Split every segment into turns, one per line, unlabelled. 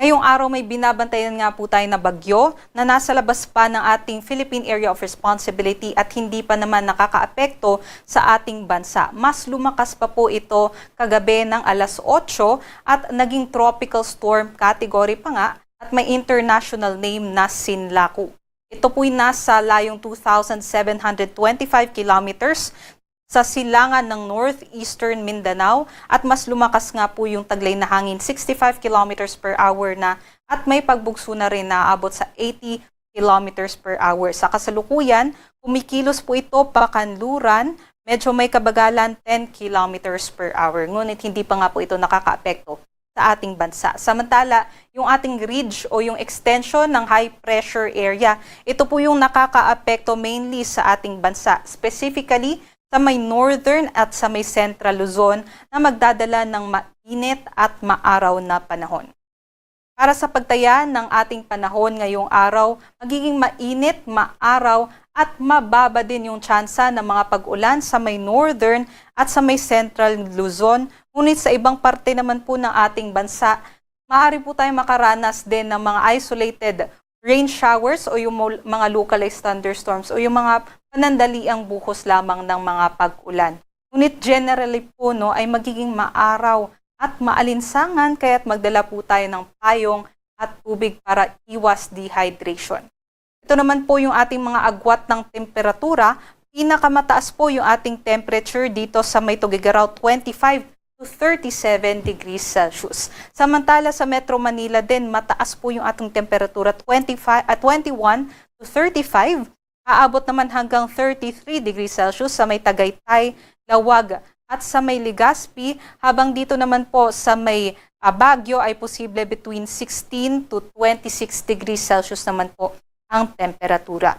Ngayong araw may binabantayan nga po tayo na bagyo na nasa labas pa ng ating Philippine Area of Responsibility at hindi pa naman nakakaapekto sa ating bansa. Mas lumakas pa po ito kagabi ng alas 8 at naging tropical storm category pa nga at may international name na Sinlaku. Ito po'y nasa layong 2,725 kilometers sa silangan ng northeastern Mindanao at mas lumakas nga po yung taglay na hangin 65 kilometers per hour na at may pagbugso na rin na abot sa 80 kilometers per hour. Sa kasalukuyan, kumikilos po ito pakanluran, medyo may kabagalan 10 kilometers per hour. Ngunit hindi pa nga po ito nakakaapekto sa ating bansa. Samantala, yung ating ridge o yung extension ng high pressure area, ito po yung nakakaapekto mainly sa ating bansa. Specifically, sa may northern at sa may central Luzon na magdadala ng mainit at maaraw na panahon. Para sa pagtaya ng ating panahon ngayong araw, magiging mainit, maaraw at mababa din yung tsansa ng mga pag-ulan sa may northern at sa may central Luzon. Ngunit sa ibang parte naman po ng ating bansa, maaari po tayong makaranas din ng mga isolated rain showers o yung mga localized thunderstorms o yung mga panandaliang buhos lamang ng mga pag-ulan. Ngunit generally po ay magiging maaraw at maalinsangan kaya't magdala po tayo ng payong at tubig para iwas dehydration. Ito naman po yung ating mga agwat ng temperatura. Pinakamataas po yung ating temperature dito sa may Tuguegarao 25 to 37 degrees Celsius. Samantala sa Metro Manila din, mataas po yung ating temperatura 21 to 35. Aabot naman hanggang 33 degrees Celsius sa may Tagaytay, Lawag at sa may Legazpi. Habang dito naman po sa may Baguio ay posible between 16 to 26 degrees Celsius naman po ang temperatura.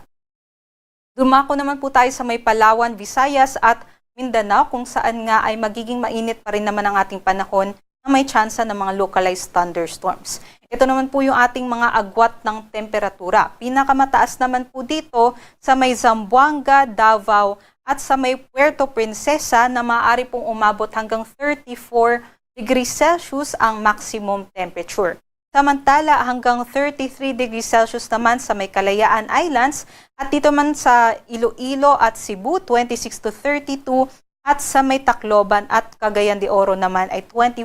Dumako naman po tayo sa may Palawan, Visayas at Mindanao kung saan nga ay magiging mainit pa rin naman ang ating panahon na may tsansa ng mga localized thunderstorms. Ito naman po yung ating mga agwat ng temperatura. Pinakamataas naman po dito sa may Zamboanga, Davao at sa may Puerto Princesa na maaari pong umabot hanggang 34 degrees Celsius ang maximum temperature. Samantala hanggang 33 degrees Celsius naman sa may Kalayaan Islands at dito man sa Iloilo at Cebu 26 to 32 at sa may Tacloban at Cagayan de Oro naman ay 25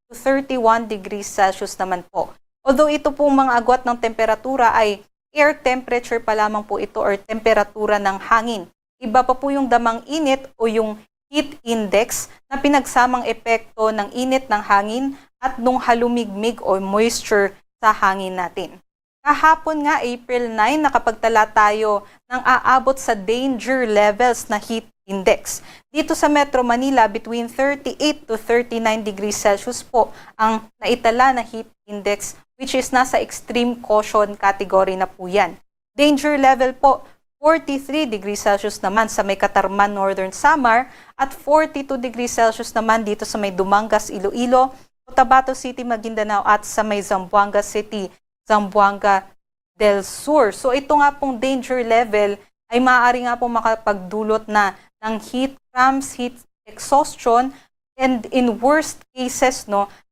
to 31 degrees Celsius naman po. Although ito pong mga agwat ng temperatura ay air temperature pa lamang po ito or temperatura ng hangin. Iba pa po yung damang init o yung heat index na pinagsamang epekto ng init ng hangin at nung halumigmig o moisture sa hangin natin. Kahapon nga, April 9, nakapagtala tayo ng aabot sa danger levels na heat index. Dito sa Metro Manila, between 38 to 39 degrees Celsius po ang naitala na heat index, which is nasa extreme caution category na po yan. Danger level po, 43 degrees Celsius naman sa may Catarman, Northern Samar at 42 degrees Celsius naman dito sa may Dumangas, Iloilo, Cotabato City, Maguindanao at sa may Zamboanga City, Zamboanga del Sur. So ito nga pong danger level ay maaari nga pong makapagdulot na ng heat cramps, heat exhaustion, and in worst cases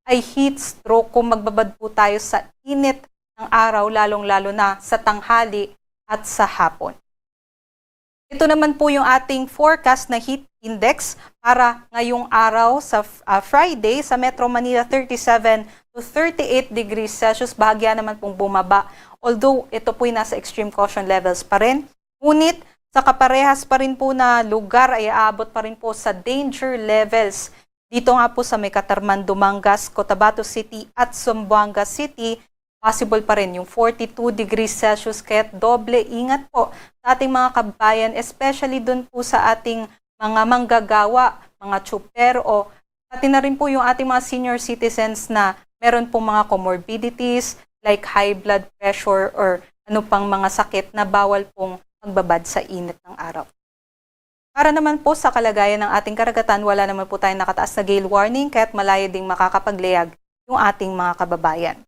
ay heat stroke kung magbabad po tayo sa init ng araw, lalong-lalo na sa tanghali at sa hapon. Ito naman po yung ating forecast na heat index para ngayong araw sa Friday sa Metro Manila 37 to 38 degrees Celsius. Bahagya naman pong bumaba. Although ito po'y nasa extreme caution levels pa rin. Ngunit sa kaparehas pa rin po na lugar ay aabot pa rin po sa danger levels. Dito nga po sa may Catarman, Dumangas, Cotabato City at Zamboanga City, possible pa rin yung 42 degrees Celsius kaya't doble ingat po sa ating mga kabayan, especially dun po sa ating mga manggagawa, mga tsuper o pati na rin po yung ating mga senior citizens na meron pong mga comorbidities like high blood pressure or ano pang mga sakit na bawal pong magbabad sa init ng araw. Para naman po sa kalagayan ng ating karagatan, wala naman po tayong nakataas na gale warning kaya't malayo ding makakapaglayag yung ating mga kababayan.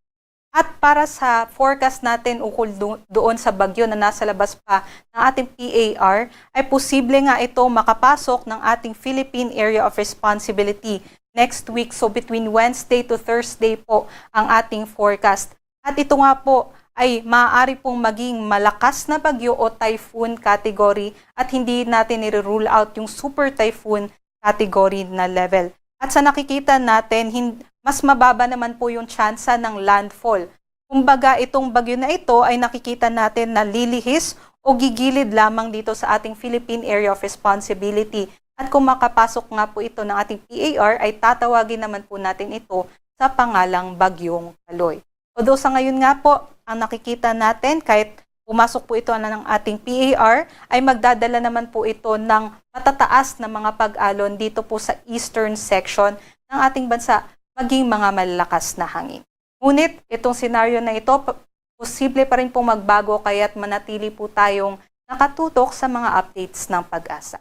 At para sa forecast natin ukol doon sa bagyo na nasa labas pa ng ating PAR, ay posible nga ito makapasok ng ating Philippine Area of Responsibility next week. So between Wednesday to Thursday po ang ating forecast. At ito nga po ay maaari pong maging malakas na bagyo o typhoon category at hindi natin i-rule out yung super typhoon category na level. At sa nakikita natin, mas mababa naman po yung tsansa ng landfall. Kumbaga, itong bagyo na ito ay nakikita natin na lilihis o gigilid lamang dito sa ating Philippine Area of Responsibility. At kung makapasok nga po ito ng ating PAR, ay tatawagin naman po natin ito sa pangalang Bagyong Kaloy. Although sa ngayon nga po, ang nakikita natin kahit pumasok po ito ng ating PAR, ay magdadala naman po ito ng matataas na mga pag-alon dito po sa eastern section ng ating bansa, maging mga malalakas na hangin. Ngunit itong senaryo na ito, posible pa rin pong magbago kaya't manatili po tayong nakatutok sa mga updates ng Pag-asa.